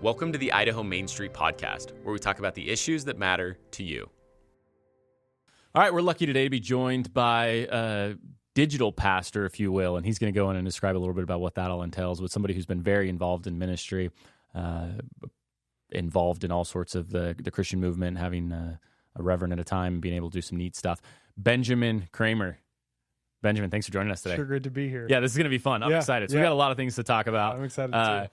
Welcome to the Idaho Main Street Podcast, where we talk about the issues that matter to you. All right, we're lucky today to be joined by a digital pastor, if you will, and he's going to go in and describe a little bit about what that all entails with somebody who's been very involved in ministry, involved in all sorts of the Christian movement, having a Reverend at a time, being able to do some neat stuff. Benjamin Cremer. Benjamin, thanks for joining us today. Sure, good to be here. Yeah, this is going to be fun. I'm excited. So we got a lot of things to talk about. I'm excited too.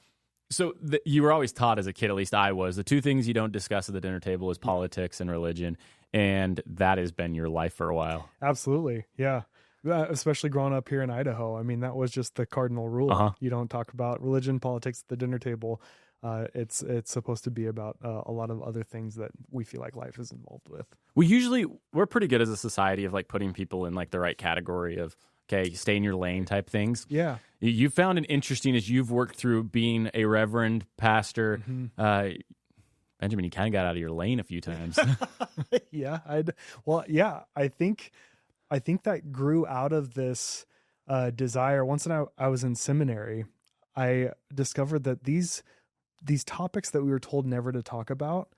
So you were always taught as a kid, at least I was, the two things you don't discuss at the dinner table is politics and religion, and that has been your life for a while. Absolutely, yeah. Especially growing up here in Idaho. I mean, that was just the cardinal rule. Uh-huh. You don't talk about religion, politics at the dinner table. It's supposed to be about a lot of other things that we feel like life is involved with. We're pretty good as a society of like putting people in like the right category of, okay, stay in your lane type things. Yeah. You found it interesting as you've worked through being a reverend pastor. Mm-hmm. Benjamin, you kind of got out of your lane a few times. Yeah. I think that grew out of this desire. Once I was in seminary, I discovered that these topics that we were told never to talk about,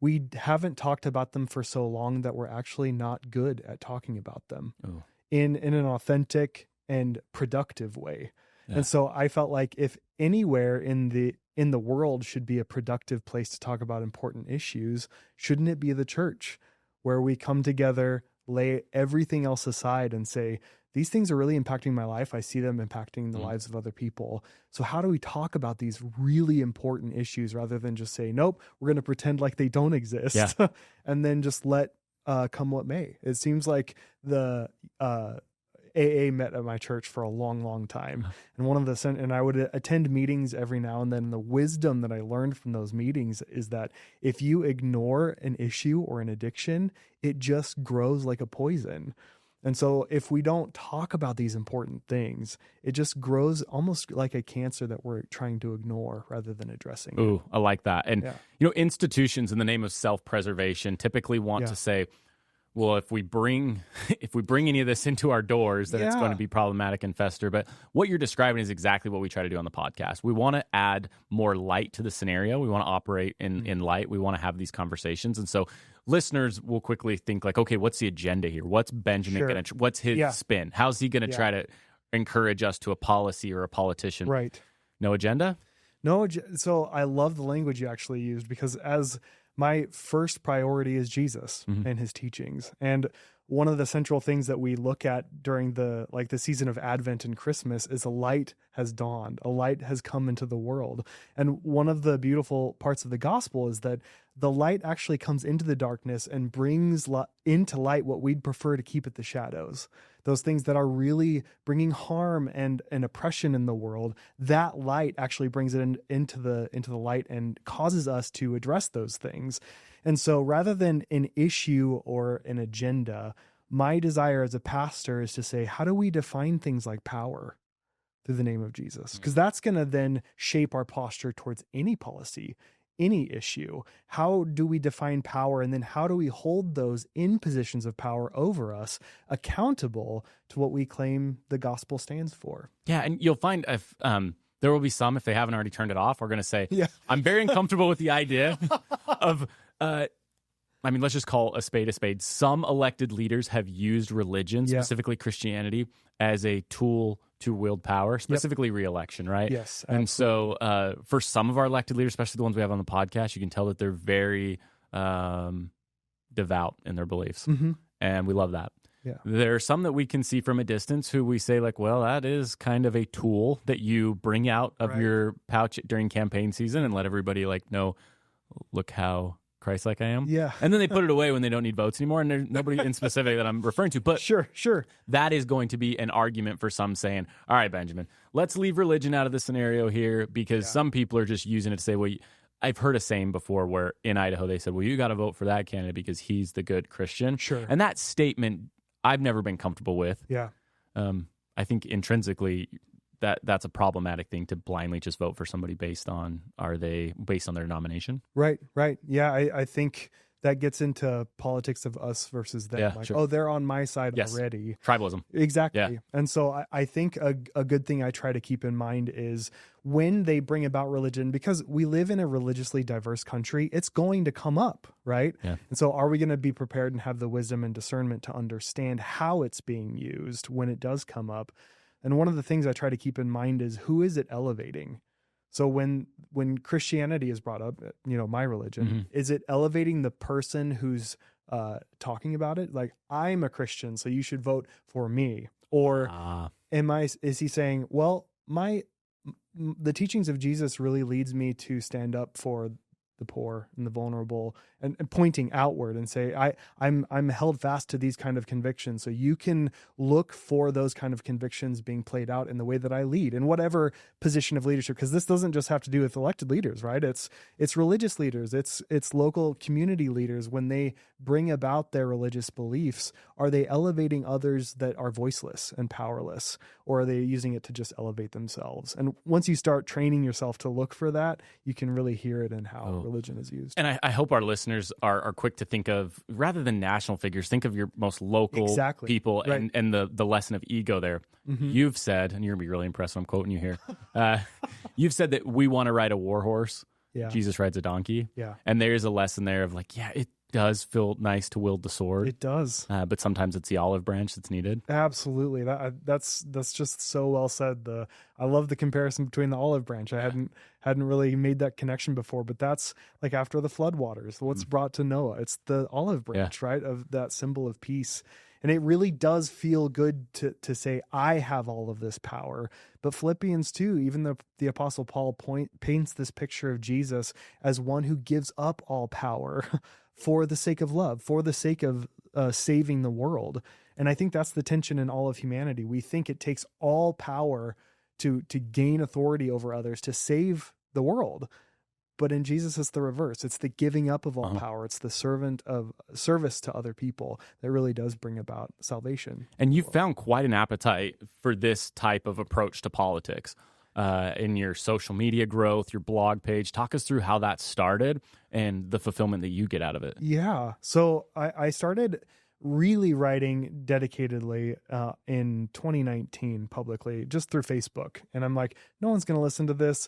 we haven't talked about them for so long that we're actually not good at talking about them. Oh. In an authentic and productive way. Yeah. And so I felt like if anywhere in the world should be a productive place to talk about important issues, shouldn't it be the church, where we come together, lay everything else aside and say, these things are really impacting my life. I see them impacting the lives of other people. So how do we talk about these really important issues rather than just say, nope, we're going to pretend like they don't exist, yeah. And then just let come what may. It seems like the AA met at my church for a long, long time. And I would attend meetings every now and then. The wisdom that I learned from those meetings is that if you ignore an issue or an addiction, it just grows like a poison. And so if we don't talk about these important things, it just grows almost like a cancer that we're trying to ignore rather than addressing. Ooh, I like that. And, institutions in the name of self-preservation typically want to say, well, if we bring any of this into our doors, then it's going to be problematic and fester. But what you're describing is exactly what we try to do on the podcast. We want to add more light to the scenario. We want to operate in light. We want to have these conversations. And so listeners will quickly think like, okay, what's the agenda here? What's Benjamin going to, what's his spin? How's he going to try to encourage us to a policy or a politician? Right. No agenda? No. So I love the language you actually used, because as my first priority is Jesus and his teachings. And one of the central things that we look at during the season of Advent and Christmas is a light has dawned, a light has come into the world. And one of the beautiful parts of the gospel is that the light actually comes into the darkness and brings into light what we'd prefer to keep at the shadows. Those things that are really bringing harm and oppression in the world, that light actually brings it into the light and causes us to address those things. And so rather than an issue or an agenda, my desire as a pastor is to say, how do we define things like power through the name of Jesus? Because that's going to then shape our posture towards any policy, any issue. How do we define power? And then how do we hold those in positions of power over us accountable to what we claim the gospel stands for? Yeah, and you'll find if there will be some, if they haven't already turned it off, are going to say, I'm very uncomfortable with the idea of, let's just call a spade a spade. Some elected leaders have used religion, specifically Christianity, as a tool to wield power, specifically re-election, right? Yes. Absolutely. And so for some of our elected leaders, especially the ones we have on the podcast, you can tell that they're very devout in their beliefs. Mm-hmm. And we love that. Yeah. There are some that we can see from a distance who we say like, well, that is kind of a tool that you bring out of your pouch during campaign season and let everybody like know, look how Christ-like I am. Yeah. And then they put it away when they don't need votes anymore. And there's nobody in specific that I'm referring to. But sure. That is going to be an argument for some saying, all right, Benjamin, let's leave religion out of the scenario here, because some people are just using it to say, well, I've heard a saying before where in Idaho they said, well, you got to vote for that candidate because he's the good Christian. Sure. And that statement I've never been comfortable with. Yeah. I think intrinsically that's a problematic thing to blindly just vote for somebody based on their nomination. Right. Yeah. I think that gets into politics of us versus them. Yeah, like, sure. oh, they're on my side already. Tribalism. Exactly. Yeah. And so I think a good thing I try to keep in mind is when they bring about religion, because we live in a religiously diverse country, it's going to come up, right? Yeah. And so are we going to be prepared and have the wisdom and discernment to understand how it's being used when it does come up? And one of the things I try to keep in mind is, who is it elevating? So when Christianity is brought up, my religion, is it elevating the person who's talking about it? Like, I'm a Christian, so you should vote for me. Or is he saying, well, the teachings of Jesus really leads me to stand up for the poor and the vulnerable, and pointing outward and say, I'm held fast to these kind of convictions. So you can look for those kind of convictions being played out in the way that I lead in whatever position of leadership. Because this doesn't just have to do with elected leaders, right? It's religious leaders. It's local community leaders. When they bring about their religious beliefs, are they elevating others that are voiceless and powerless, or are they using it to just elevate themselves? And once you start training yourself to look for that, you can really hear it in how religion is used. And I hope our listeners are quick to think of, rather than national figures, think of your most local people, right. and the lesson of ego there. You've said, and you're going to be really impressed when I'm quoting you here, you've said that we want to ride a war horse. Yeah. Jesus rides a donkey. Yeah. And there's a lesson there of like, it does feel nice to wield the sword. It does. But sometimes it's the olive branch that's needed. Absolutely. That's just so well said. I love the comparison between the olive branch. I hadn't really made that connection before, but that's like after the floodwaters, what's brought to Noah. It's the olive branch, right? Of that symbol of peace. And it really does feel good to say, I have all of this power. But Philippians 2, even the Apostle Paul paints this picture of Jesus as one who gives up all power for the sake of love, for the sake of saving the world. And I think that's the tension in all of humanity. We think it takes all power to gain authority over others, to save the world. But in Jesus, it's the reverse. It's the giving up of all power. It's the servant of service to other people that really does bring about salvation. And you've found quite an appetite for this type of approach to politics in your social media growth, your blog page. Talk us through how that started and the fulfillment that you get out of it. Yeah. So I started really writing dedicatedly in 2019 publicly, just through Facebook. And I'm like, no one's going to listen to this.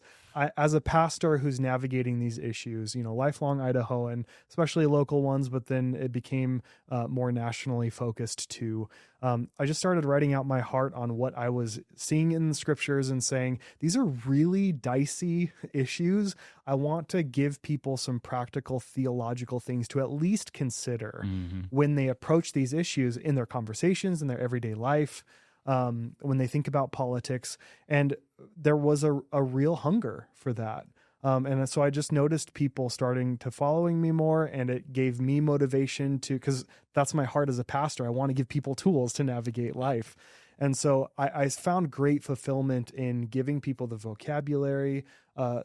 As a pastor who's navigating these issues, lifelong Idahoan, especially local ones, but then it became more nationally focused too. I just started writing out my heart on what I was seeing in the scriptures and saying, these are really dicey issues. I want to give people some practical theological things to at least consider when they approach these issues in their conversations, in their everyday life, when they think about politics. And there was a real hunger for that. And so I just noticed people starting to following me more, and it gave me motivation because that's my heart as a pastor. I want to give people tools to navigate life. And so I found great fulfillment in giving people the vocabulary,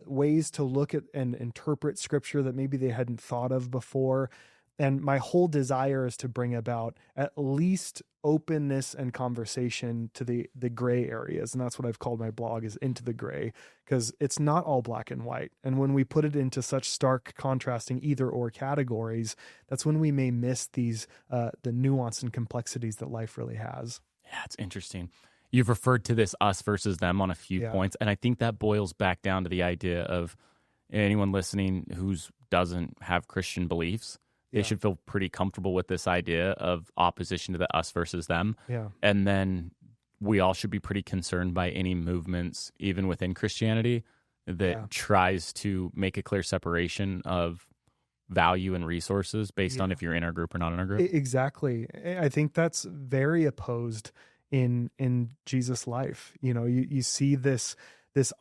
ways to look at and interpret scripture that maybe they hadn't thought of before. And my whole desire is to bring about at least openness and conversation to the gray areas. And that's what I've called my blog, is Into the Gray, because it's not all black and white. And when we put it into such stark contrasting either or categories, that's when we may miss these the nuance and complexities that life really has. Yeah, it's interesting. You've referred to this us versus them on a few points. And I think that boils back down to the idea of anyone listening who doesn't have Christian beliefs. They should feel pretty comfortable with this idea of opposition to the us versus them. Yeah. And then we all should be pretty concerned by any movements, even within Christianity, that tries to make a clear separation of value and resources based on if you're in our group or not in our group. Exactly. I think that's very opposed in Jesus' life. You see this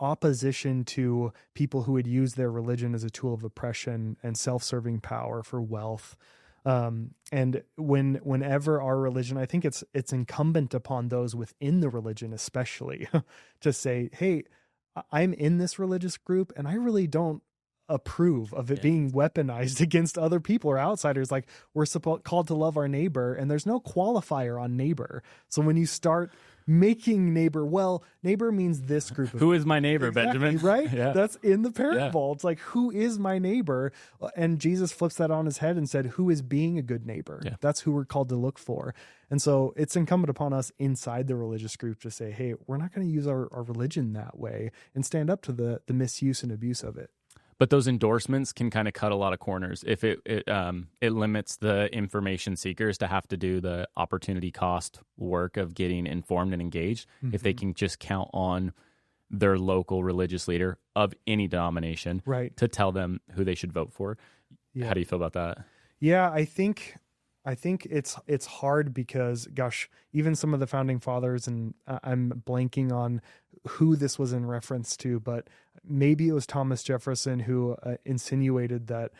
opposition to people who would use their religion as a tool of oppression and self-serving power for wealth. And whenever our religion, I think it's incumbent upon those within the religion, especially to say, hey, I'm in this religious group and I really don't approve of it being weaponized against other people or outsiders. Like, we're called to love our neighbor, and there's no qualifier on neighbor. So when you start making neighbor. Well, neighbor means this group of Who is my neighbor, exactly, Benjamin? Right? Yeah. That's in the parable. It's like, who is my neighbor? And Jesus flips that on his head and said, who is being a good neighbor? Yeah. That's who we're called to look for. And so it's incumbent upon us inside the religious group to say, hey, we're not going to use our religion that way, and stand up to the misuse and abuse of it. But those endorsements can kind of cut a lot of corners if it limits the information seekers to have to do the opportunity cost work of getting informed and engaged. Mm-hmm. If they can just count on their local religious leader of any denomination to tell them who they should vote for. Yeah. How do you feel about that? Yeah, I think it's hard because, gosh, even some of the founding fathers, and I'm blanking on who this was in reference to, but maybe it was Thomas Jefferson who insinuated that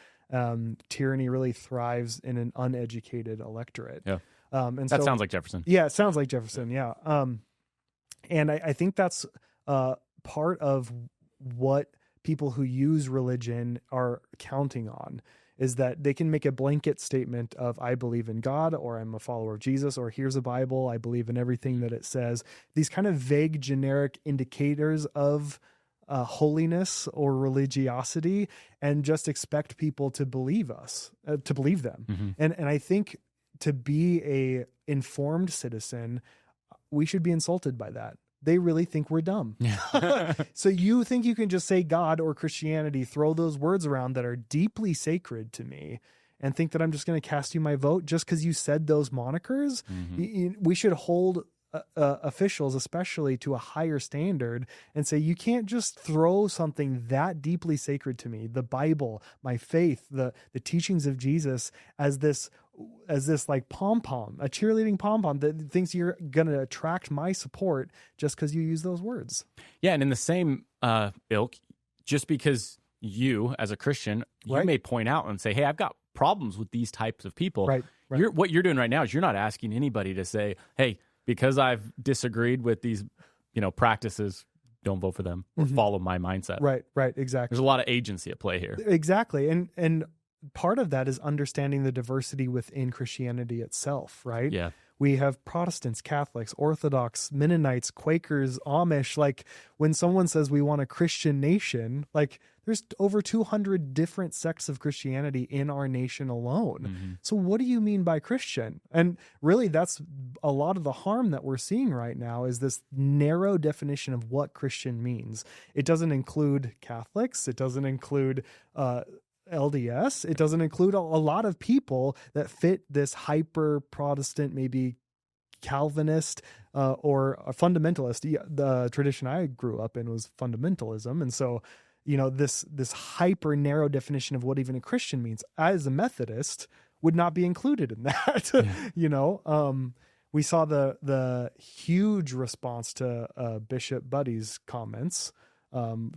tyranny really thrives in an uneducated electorate. Yeah, that sounds like Jefferson. Yeah, it sounds like Jefferson. Yeah, and I think that's part of what people who use religion are counting on, is that they can make a blanket statement of, I believe in God, or I'm a follower of Jesus, or here's a Bible, I believe in everything that it says. These kind of vague, generic indicators of holiness or religiosity, and just expect people to believe them. Mm-hmm. And I think to be a informed citizen, we should be insulted by that. They really think we're dumb. So you think you can just say God or Christianity, throw those words around that are deeply sacred to me, and think that I'm just going to cast you my vote just because you said those monikers? Mm-hmm. We should hold officials especially to a higher standard and say, you can't just throw something that deeply sacred to me, the Bible, my faith, the teachings of Jesus, as this like pom-pom, a cheerleading pom-pom that thinks you're going to attract my support just because you use those words. Yeah. And in the same ilk, just because you as a Christian, you may point out and say, hey, I've got problems with these types of people. Right. What you're doing right now is you're not asking anybody to say, hey, because I've disagreed with these, practices, don't vote for them or follow my mindset. Right. Exactly. There's a lot of agency at play here. Exactly. And part of that is understanding the diversity within Christianity itself, right? Yeah. We have Protestants, Catholics, Orthodox, Mennonites, Quakers, Amish. Like, when someone says we want a Christian nation, like, there's over 200 different sects of Christianity in our nation alone. Mm-hmm. So what do you mean by Christian? And really, that's a lot of the harm that we're seeing right now, is this narrow definition of what Christian means. It doesn't include Catholics. It doesn't include LDS. It doesn't include a lot of people that fit this hyper Protestant, maybe Calvinist or a fundamentalist. The tradition I grew up in was fundamentalism. And so, this hyper narrow definition of what even a Christian means as a Methodist would not be included in that. Yeah. We saw the huge response to Bishop Buddy's comments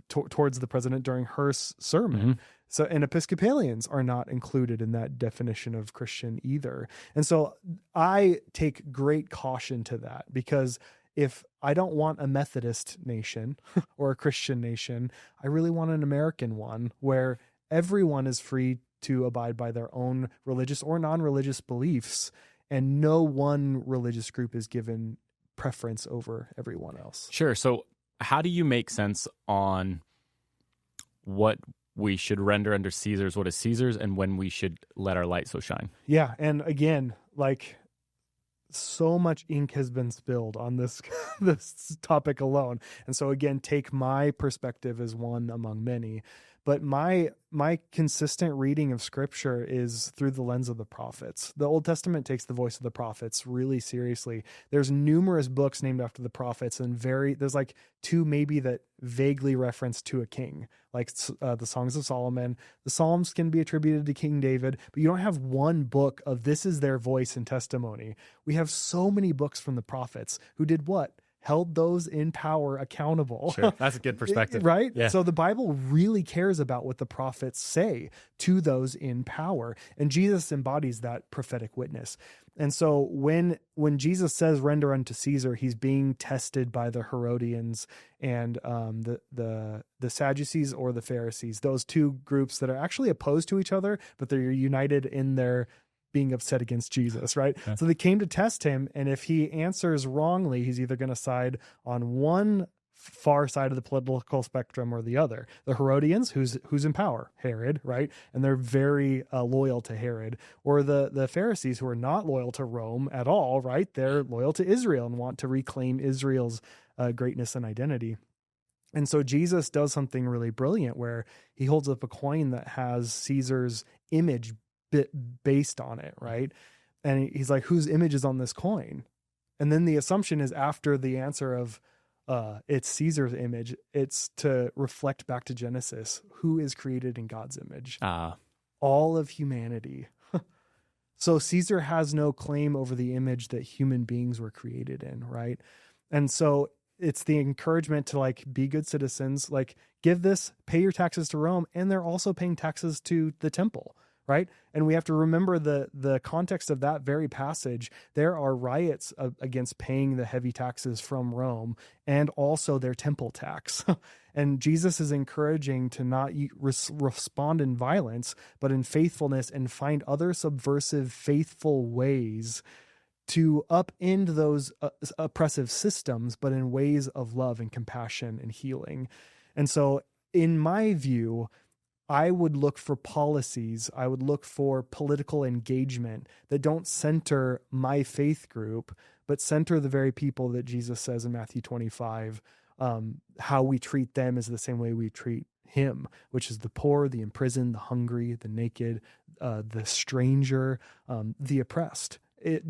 towards the president during her sermon. Mm-hmm. So, and Episcopalians are not included in that definition of Christian either. And so I take great caution to that, because if I don't want a Methodist nation or a Christian nation, I really want an American one where everyone is free to abide by their own religious or non-religious beliefs, and no one religious group is given preference over everyone else. Sure. So how do you make sense on what we should render under Caesar's, what is Caesar's, and when we should let our light so shine? Yeah. And again, like, so much ink has been spilled on this topic alone. And so again, take my perspective as one among many. But my consistent reading of Scripture is through the lens of the prophets. The Old Testament takes the voice of the prophets really seriously. There's numerous books named after the prophets, and there's like two maybe that vaguely reference to a king, like the Songs of Solomon. The Psalms can be attributed to King David, but you don't have one book of this is their voice and testimony. We have so many books from the prophets who did what? Held those in power accountable. Sure. That's a good perspective. Right? Yeah. So the Bible really cares about what the prophets say to those in power. And Jesus embodies that prophetic witness. And so when Jesus says render unto Caesar, he's being tested by the Herodians and the Sadducees or the Pharisees, those two groups that are actually opposed to each other, but they're united in their being upset against Jesus, right? Yeah. So they came to test him, and if he answers wrongly, he's either going to side on one far side of the political spectrum or the other. The Herodians, who's in power, Herod, right? And they're very loyal to Herod. Or the Pharisees, who are not loyal to Rome at all, right? They're loyal to Israel and want to reclaim Israel's greatness and identity. And so Jesus does something really brilliant where he holds up a coin that has Caesar's image based on it, right? And he's like, whose image is on this coin? And then the assumption is, after the answer of it's Caesar's image, it's to reflect back to Genesis, who is created in God's image. All of humanity. So Caesar has no claim over the image that human beings were created in, right? And so it's the encouragement to like be good citizens, like give this, pay your taxes to Rome, and they're also paying taxes to the temple, right? And we have to remember the context of that very passage. There are riots against paying the heavy taxes from Rome and also their temple tax. And Jesus is encouraging to not respond in violence, but in faithfulness, and find other subversive, faithful ways to upend those oppressive systems, but in ways of love and compassion and healing. And so in my view, I would look for policies, I would look for political engagement that don't center my faith group, but center the very people that Jesus says in Matthew 25, how we treat them is the same way we treat him, which is the poor, the imprisoned, the hungry, the naked, the stranger, the oppressed.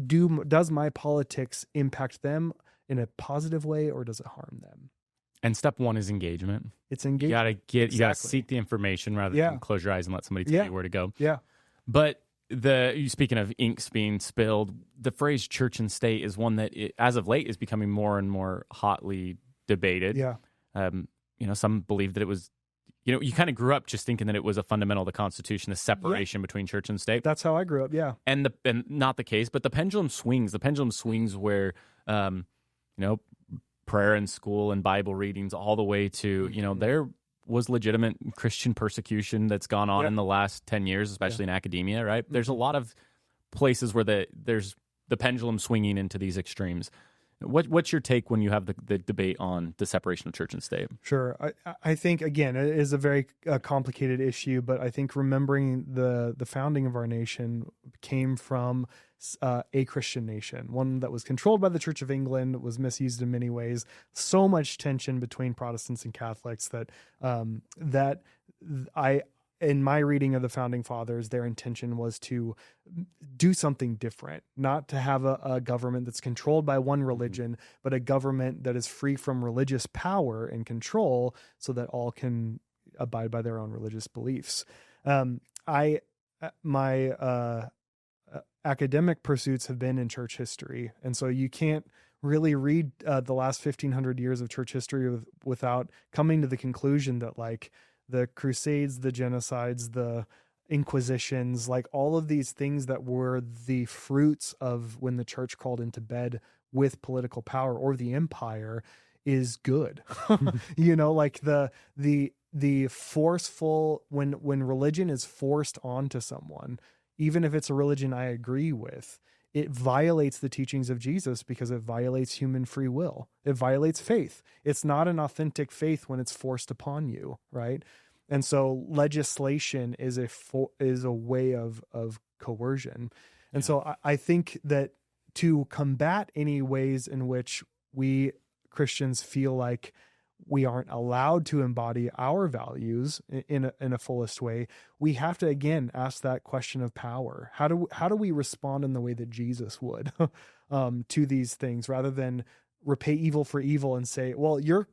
Does my politics impact them in a positive way, or does it harm them? And step one is engagement. It's engagement. You gotta seek the information rather than close your eyes and let somebody tell you where to go. Yeah. But speaking of inks being spilled, the phrase church and state is one that as of late is becoming more and more hotly debated. Yeah. Some believe that it was, you kind of grew up just thinking that it was a fundamental of the Constitution, the separation between church and state. That's how I grew up. Yeah. And not the case, but the pendulum swings. The pendulum swings where, prayer in school and Bible readings all the way to, there was legitimate Christian persecution that's gone on in the last 10 years, especially in academia, right? There's a lot of places where there's the pendulum swinging into these extremes. What's your take when you have the debate on the separation of church and state? Sure. I think, again, it is a very complicated issue, but I think remembering the founding of our nation came from a Christian nation, one that was controlled by the Church of England, was misused in many ways. So much tension between Protestants and Catholics in my reading of the founding fathers, their intention was to do something different, not to have a government that's controlled by one religion, but a government that is free from religious power and control so that all can abide by their own religious beliefs. My academic pursuits have been in church history. And so you can't really read the last 1,500 years of church history without coming to the conclusion that like the Crusades, the genocides, the Inquisitions, like all of these things that were the fruits of when the church crawled into bed with political power or the empire is good. Like the forceful, when religion is forced onto someone, even if it's a religion I agree with, it violates the teachings of Jesus because it violates human free will. It violates faith. It's not an authentic faith when it's forced upon you, right? And so legislation is a way of coercion. And so I think that to combat any ways in which we Christians feel like we aren't allowed to embody our values in a fullest way, we have to, again, ask that question of power. How do we respond in the way that Jesus would to these things, rather than repay evil for evil and say, well, you're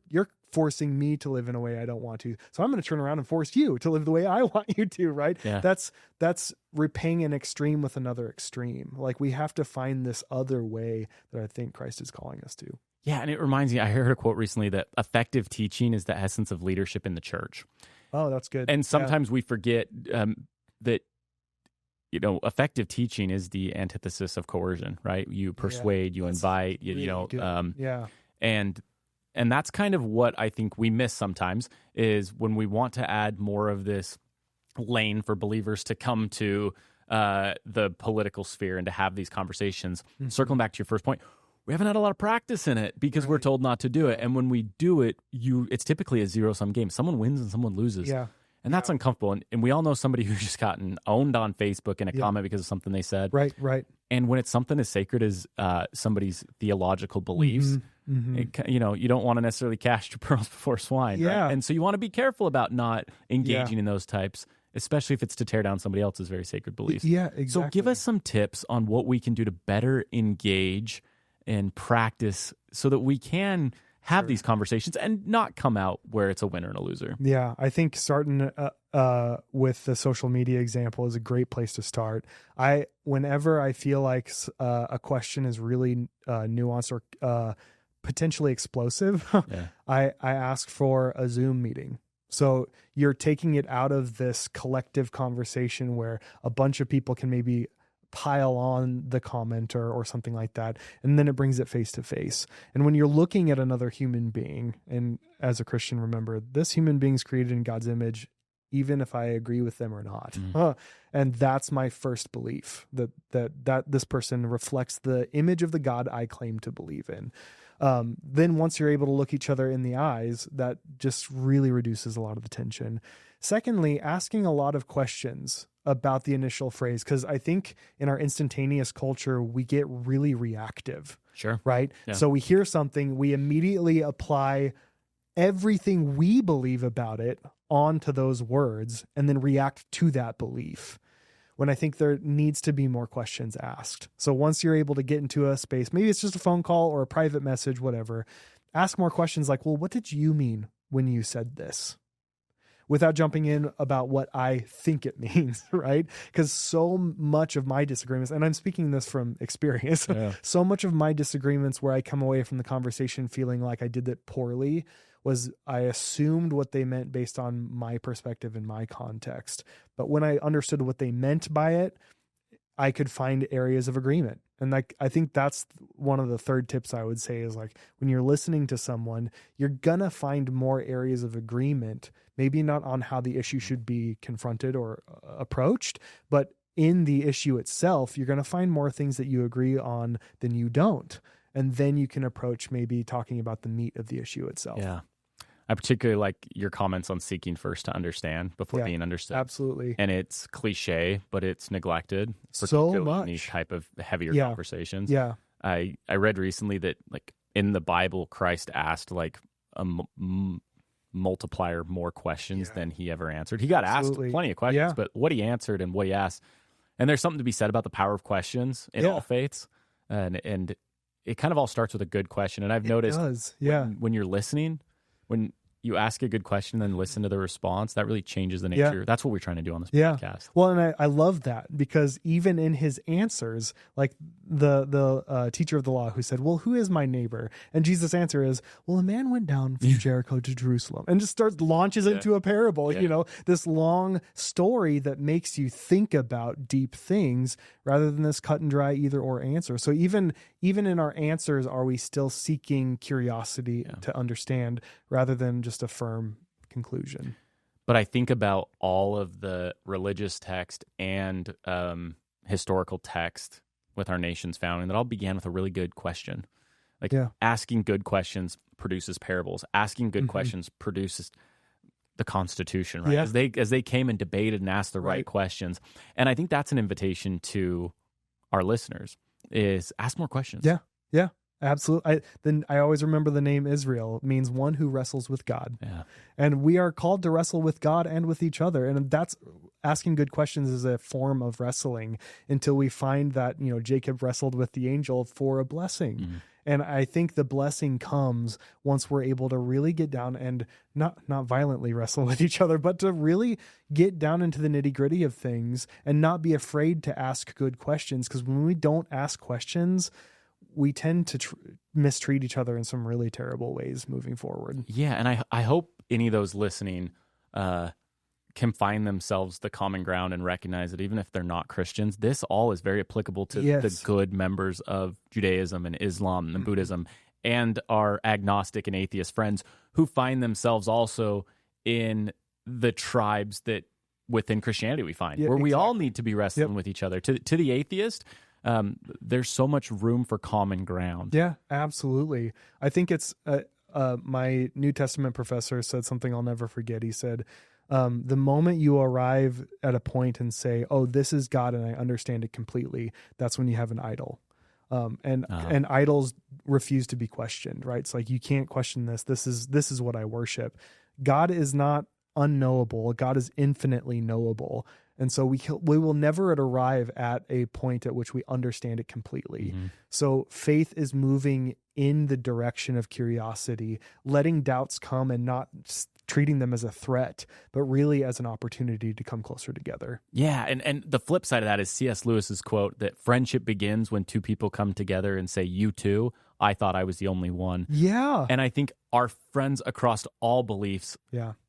forcing me to live in a way I don't want to, so I'm going to turn around and force you to live the way I want you to, right? Yeah. That's repaying an extreme with another extreme. Like, we have to find this other way that I think Christ is calling us to. Yeah, and it reminds me, I heard a quote recently that effective teaching is the essence of leadership in the church. Oh, that's good. And sometimes we forget that, effective teaching is the antithesis of coercion, right? You persuade, you invite, and that's kind of what I think we miss sometimes, is when we want to add more of this lane for believers to come to the political sphere and to have these conversations. Circling back to your first point, we haven't had a lot of practice in it because we're told not to do it. And when we do it, it's typically a zero-sum game. Someone wins and someone loses. Yeah. And that's uncomfortable. And we all know somebody who's just gotten owned on Facebook in a comment because of something they said. Right. And when it's something as sacred as somebody's theological beliefs, you don't want to necessarily cast your pearls before swine. Yeah. Right? And so you want to be careful about not engaging in those types, especially if it's to tear down somebody else's very sacred beliefs. Yeah, exactly. So give us some tips on what we can do to better engage and practice so that we can have these conversations and not come out where it's a winner and a loser. Yeah, I think starting with the social media example is a great place to start. Whenever I feel like a question is really nuanced or potentially explosive, I ask for a Zoom meeting. So you're taking it out of this collective conversation where a bunch of people can maybe pile on the commenter or something like that, and then it brings it face to face. And when you're looking at another human being, and as a Christian, remember, this human being's created in God's image, even if I agree with them or not. And that's my first belief, that this person reflects the image of the God I claim to believe in. Then once you're able to look each other in the eyes, that just really reduces a lot of the tension. Secondly, asking a lot of questions about the initial phrase, because I think in our instantaneous culture, we get really reactive. Sure. Right? Yeah. So we hear something, we immediately apply everything we believe about it onto those words and then react to that belief, when I think there needs to be more questions asked. So once you're able to get into a space, maybe it's just a phone call or a private message, whatever, ask more questions like, well, what did you mean when you said this? Without jumping in about what I think it means, right? Because so much of my disagreements, and I'm speaking this from experience, so much of my disagreements where I come away from the conversation feeling like I did it poorly was I assumed what they meant based on my perspective and my context. But when I understood what they meant by it, I could find areas of agreement. And I think that's one of the third tips I would say is like, when you're listening to someone, you're gonna find more areas of agreement, maybe not on how the issue should be confronted or approached, but in the issue itself, you're gonna find more things that you agree on than you don't. And then you can approach maybe talking about the meat of the issue itself. Yeah. I particularly like your comments on seeking first to understand before being understood. Absolutely. And it's cliche, but it's neglected. So much. In these type of heavier conversations. Yeah. I read recently that like in the Bible, Christ asked like a multiplier more questions than he ever answered. He got asked plenty of questions, but what he answered and what he asked. And there's something to be said about the power of questions in all faiths. And it kind of all starts with a good question. And I've noticed when you're listening, when you ask a good question and then listen to the response, that really changes the nature. Yeah. That's what we're trying to do on this podcast. Well, and I love that, because even in his answers, like the teacher of the law who said, well, who is my neighbor? And Jesus' answer is, well, a man went down from Jericho to Jerusalem, and just launches into a parable, this long story that makes you think about deep things rather than this cut and dry either or answer. So even in our answers, are we still seeking curiosity to understand rather than just a firm conclusion? But I think about all of the religious text and historical text with our nation's founding that all began with a really good question. Like asking good questions produces parables. Asking good questions produces the Constitution, right? As they came and debated and asked the right questions. And I think that's an invitation to our listeners, is ask more questions. Yeah, absolutely. I always remember the name Israel. It means one who wrestles with God. Yeah. And we are called to wrestle with God and with each other. And that's asking good questions is a form of wrestling until we find that, Jacob wrestled with the angel for a blessing. Mm-hmm. And I think the blessing comes once we're able to really get down and not violently wrestle with each other, but to really get down into the nitty-gritty of things and not be afraid to ask good questions. Because when we don't ask questions, we tend to mistreat each other in some really terrible ways moving forward. Yeah, and I hope any of those listening can find themselves the common ground and recognize that even if they're not Christians, this all is very applicable to the good members of Judaism and Islam and Buddhism and our agnostic and atheist friends who find themselves also in the tribes that within Christianity we find, Yeah, where we exactly. all need to be wrestling with each other. To the atheist, there's so much room for common ground. Yeah, absolutely. I think it's my New Testament professor said something I'll never forget. He said, the moment you arrive at a point and say, oh, this is God and I understand it completely, that's when you have an idol. And idols refuse to be questioned, right? It's like, you can't question this. This is what I worship. God is not unknowable. God is infinitely knowable. And so we will never arrive at a point at which we understand it completely. Mm-hmm. So faith is moving in the direction of curiosity, letting doubts come and not treating them as a threat, but really as an opportunity to come closer together. Yeah, and the flip side of that is C.S. Lewis's quote that friendship begins when two people come together and say, you too, I thought I was the only one. Yeah. And I think our friends across all beliefs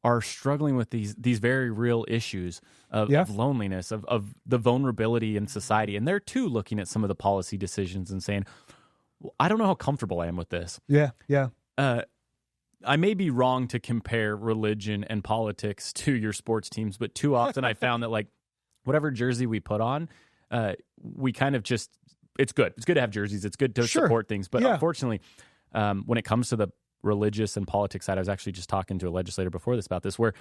are struggling with these very real issues of loneliness, of the vulnerability in society. And they're too looking at some of the policy decisions and saying, well, I don't know how comfortable I am with this. Yeah, yeah. I may be wrong to compare religion and politics to your sports teams, but too often I found that, like, whatever jersey we put on, we kind of just, it's good. It's good to have jerseys. It's good to support things. But unfortunately, when it comes to the religious and politics side, I was actually just talking to a legislator before this about this, where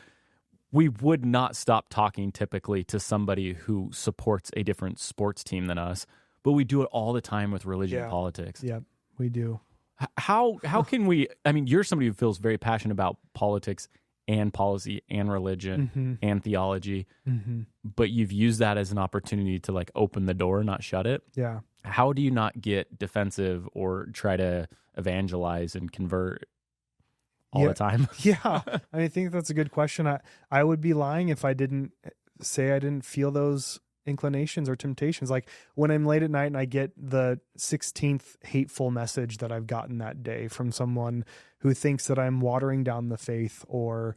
we would not stop talking typically to somebody who supports a different sports team than us, but we do it all the time with religion and politics. Yeah, we do. How can we, I mean, you're somebody who feels very passionate about politics and policy and religion and theology, but you've used that as an opportunity to, like, open the door, not shut it. Yeah. How do you not get defensive or try to evangelize and convert all the time? Yeah. I think that's a good question. I would be lying if I didn't say I didn't feel those inclinations or temptations. Like, when I'm late at night and I get the 16th hateful message that I've gotten that day from someone who thinks that I'm watering down the faith or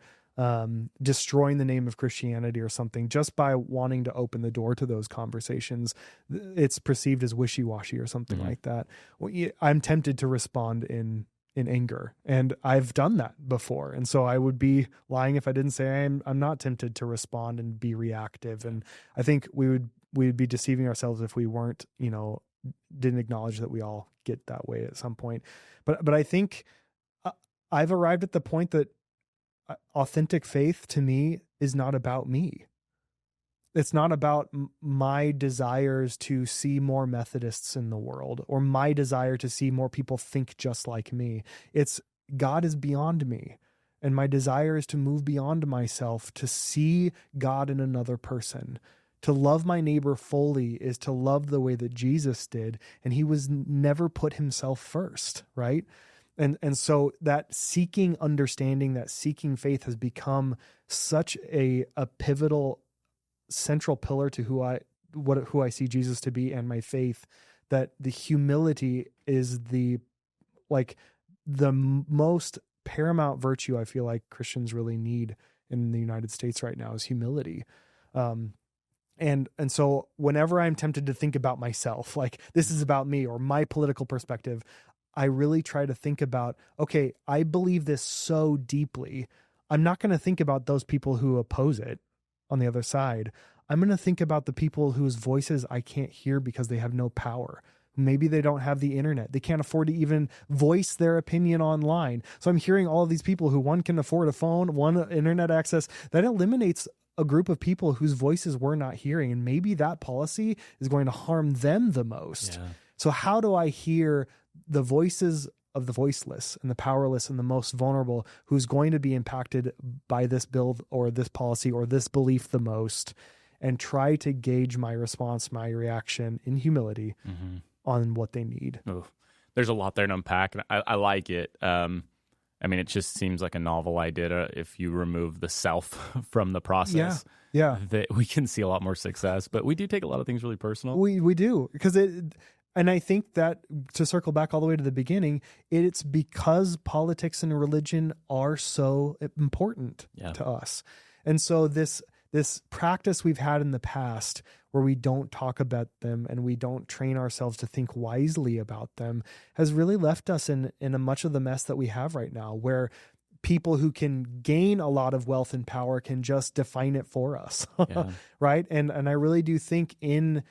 destroying the name of Christianity or something, just by wanting to open the door to those conversations, it's perceived as wishy-washy or something like that. Well, I'm tempted to respond in anger, and I've done that before. And so I would be lying if I didn't say I'm not tempted to respond and be reactive. And I think we'd be deceiving ourselves if we weren't, didn't acknowledge that we all get that way at some point. But I think I've arrived at the point that authentic faith to me is not about me. It's not about my desires to see more Methodists in the world or my desire to see more people think just like me. It's God is beyond me. And my desire is to move beyond myself, to see God in another person. To love my neighbor fully is to love the way that Jesus did. And he was never put himself first, right? And so that seeking understanding, that seeking faith has become such a pivotal central pillar to who I see Jesus to be and my faith, that the humility is the most paramount virtue I feel like Christians really need in the United States right now, is humility. And so whenever I'm tempted to think about myself, like this is about me or my political perspective, I really try to think about, okay, I believe this so deeply. I'm not going to think about those people who oppose it on the other side. I'm going to think about the people whose voices I can't hear because they have no power. Maybe they don't have the internet. They can't afford to even voice their opinion online. So I'm hearing all of these people who, one can afford a phone, one internet access. That eliminates a group of people whose voices we're not hearing. And maybe that policy is going to harm them the most. Yeah. So how do I hear the voices of the voiceless and the powerless and the most vulnerable, who's going to be impacted by this bill or this policy or this belief the most, and try to gauge my response, my reaction in humility on what they need? Oh, there's a lot there to unpack, and I like it. I mean, it just seems like a novel idea if you remove the self from the process. Yeah. That we can see a lot more success, but we do take a lot of things really personal. We do, because and I think that, to circle back all the way to the beginning, it's because politics and religion are so important to us. And so this practice we've had in the past, where we don't talk about them and we don't train ourselves to think wisely about them, has really left us in a much of the mess that we have right now, where people who can gain a lot of wealth and power can just define it for us. Right. And I really do think in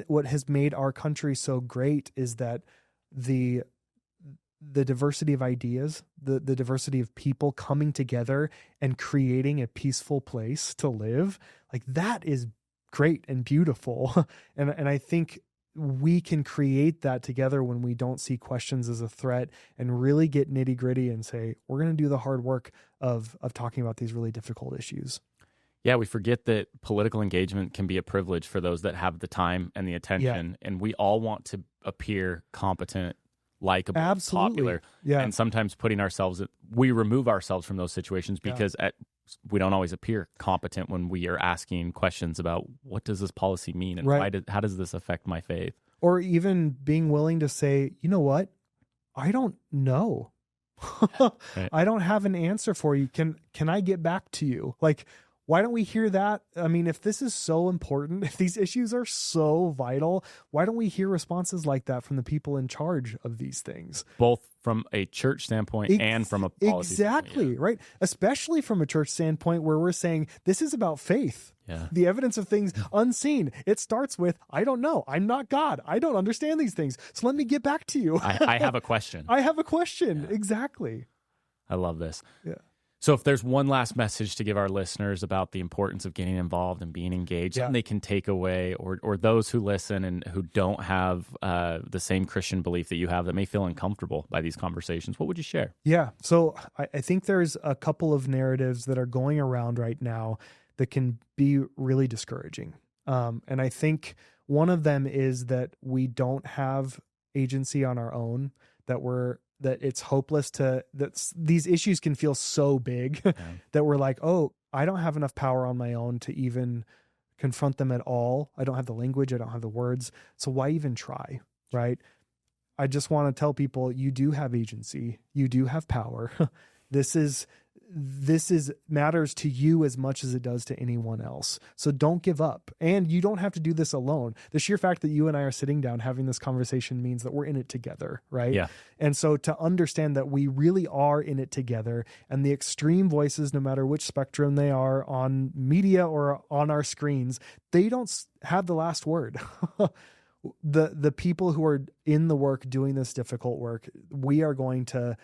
what has made our country so great is that the diversity of ideas, the diversity of people coming together and creating a peaceful place to live, like that is great and beautiful. And I think we can create that together when we don't see questions as a threat and really get nitty gritty and say, we're going to do the hard work of talking about these really difficult issues. Yeah, we forget that political engagement can be a privilege for those that have the time and the attention, and we all want to appear competent, likable, popular, and sometimes we remove ourselves from those situations because we don't always appear competent when we are asking questions about what does this policy mean and how does this affect my faith? Or even being willing to say, you know what, I don't know. I don't have an answer for you. Can I get back to you? Like, why don't we hear that? I mean, if this is so important, if these issues are so vital, why don't we hear responses like that from the people in charge of these things? Both from a church standpoint and from a policy standpoint, right? Especially from a church standpoint where we're saying this is about faith. Yeah. The evidence of things unseen. It starts with, I don't know. I'm not God. I don't understand these things. So let me get back to you. I have a question. I have a question. Yeah. Exactly. I love this. Yeah. So if there's one last message to give our listeners about the importance of getting involved and being engaged, something they can take away, or those who listen and who don't have the same Christian belief that you have that may feel uncomfortable by these conversations, what would you share? Yeah. So I think there's a couple of narratives that are going around right now that can be really discouraging. And I think one of them is that we don't have agency on our own, that it's hopeless that these issues can feel so big that we're like, oh, I don't have enough power on my own to even confront them at all. I don't have the language. I don't have the words. So why even try? Right. I just want to tell people you do have agency. You do have power. This is matters to you as much as it does to anyone else. So don't give up. And you don't have to do this alone. The sheer fact that you and I are sitting down having this conversation means that we're in it together, right? Yeah. And so to understand that we really are in it together, and the extreme voices, no matter which spectrum they are on media or on our screens, they don't have the last word. The people who are in the work doing this difficult work, we are going to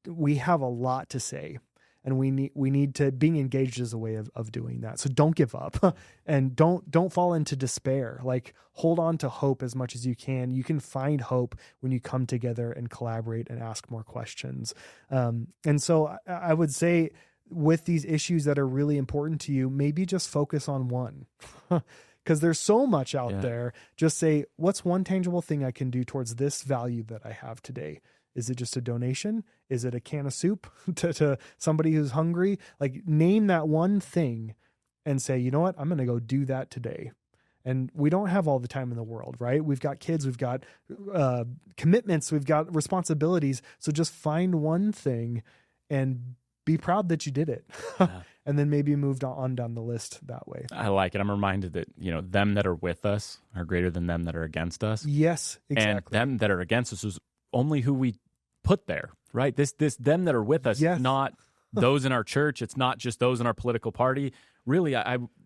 we have a lot to say, and we need to being engaged as a way of doing that. So don't give up and don't fall into despair. Like, hold on to hope as much as you can. You can find hope when you come together and collaborate and ask more questions. And so I would say with these issues that are really important to you, maybe just focus on one. Because there's so much out there. Just say, what's one tangible thing I can do towards this value that I have today? Is it just a donation? Is it a can of soup to somebody who's hungry? Like, name that one thing and say, you know what? I'm going to go do that today. And we don't have all the time in the world, right? We've got kids, we've got commitments, we've got responsibilities. So just find one thing and be proud that you did it. And then maybe moved on down the list that way. I like it. I'm reminded that, them that are with us are greater than them that are against us. Yes, exactly. And them that are against us is only who we put there, right? This them that are with us, not those in our church. It's not just those in our political party. Really,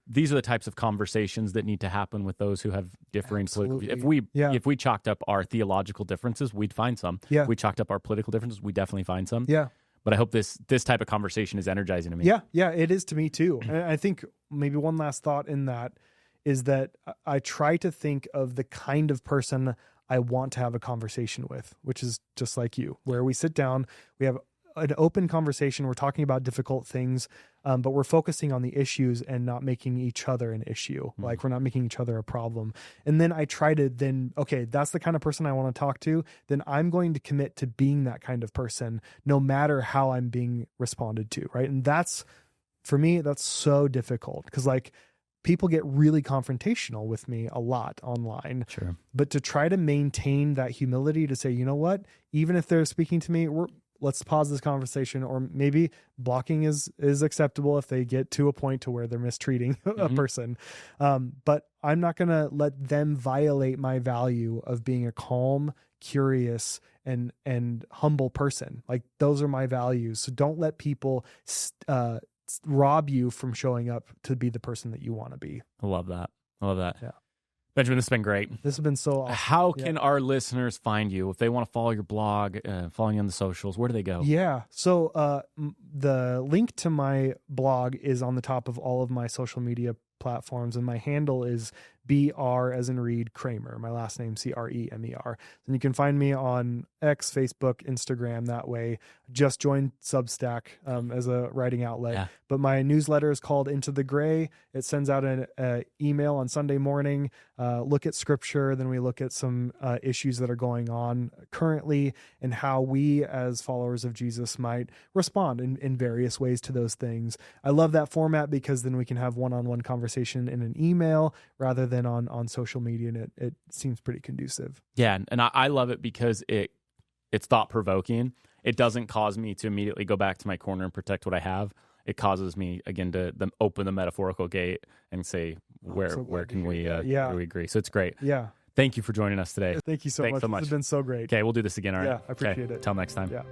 these are the types of conversations that need to happen with those who have differing political. If we chalked up our theological differences, we'd find some. Yeah. If we chalked up our political differences, we definitely find some. Yeah. But I hope this type of conversation is energizing to me. Yeah, it is to me too. And I think maybe one last thought in that is that I try to think of the kind of person I want to have a conversation with, which is just like you, where we sit down, we have an open conversation, we're talking about difficult things, but we're focusing on the issues and not making each other an issue. Mm-hmm. Like, we're not making each other a problem. And then I try to that's the kind of person I want to talk to. Then I'm going to commit to being that kind of person, no matter how I'm being responded to. Right. And for me, that's so difficult because people get really confrontational with me a lot online. Sure. But to try to maintain that humility to say, you know what, even if they're speaking to me, let's pause this conversation, or maybe blocking is acceptable if they get to a point to where they're mistreating a person. But I'm not going to let them violate my value of being a calm, curious, and humble person. Like, those are my values. So don't let people rob you from showing up to be the person that you want to be. I love that. Yeah. Benjamin, this has been great. This has been so awesome. How can our listeners find you if they want to follow your blog, follow you on the socials? Where do they go? Yeah. So the link to my blog is on the top of all of my social media platforms, and my handle is BR as in Reed Cremer, my last name Cremer. And you can find me on X, Facebook, Instagram that way. Just joined Substack as a writing outlet. Yeah. But my newsletter is called Into the Gray. It sends out an email on Sunday morning. Look at scripture, then we look at some issues that are going on currently and how we as followers of Jesus might respond in various ways to those things. I love that format because then we can have one-on-one conversation in an email rather than on social media, and it seems pretty conducive. Yeah, and I love it because it's thought-provoking. It doesn't cause me to immediately go back to my corner and protect what I have. It causes me, again, to open the metaphorical gate and say, where can we agree? So it's great. Yeah. Thank you for joining us today. Thank you so much. This has been so great. Okay, we'll do this again. All right. Yeah, I appreciate it. Till next time. Yeah.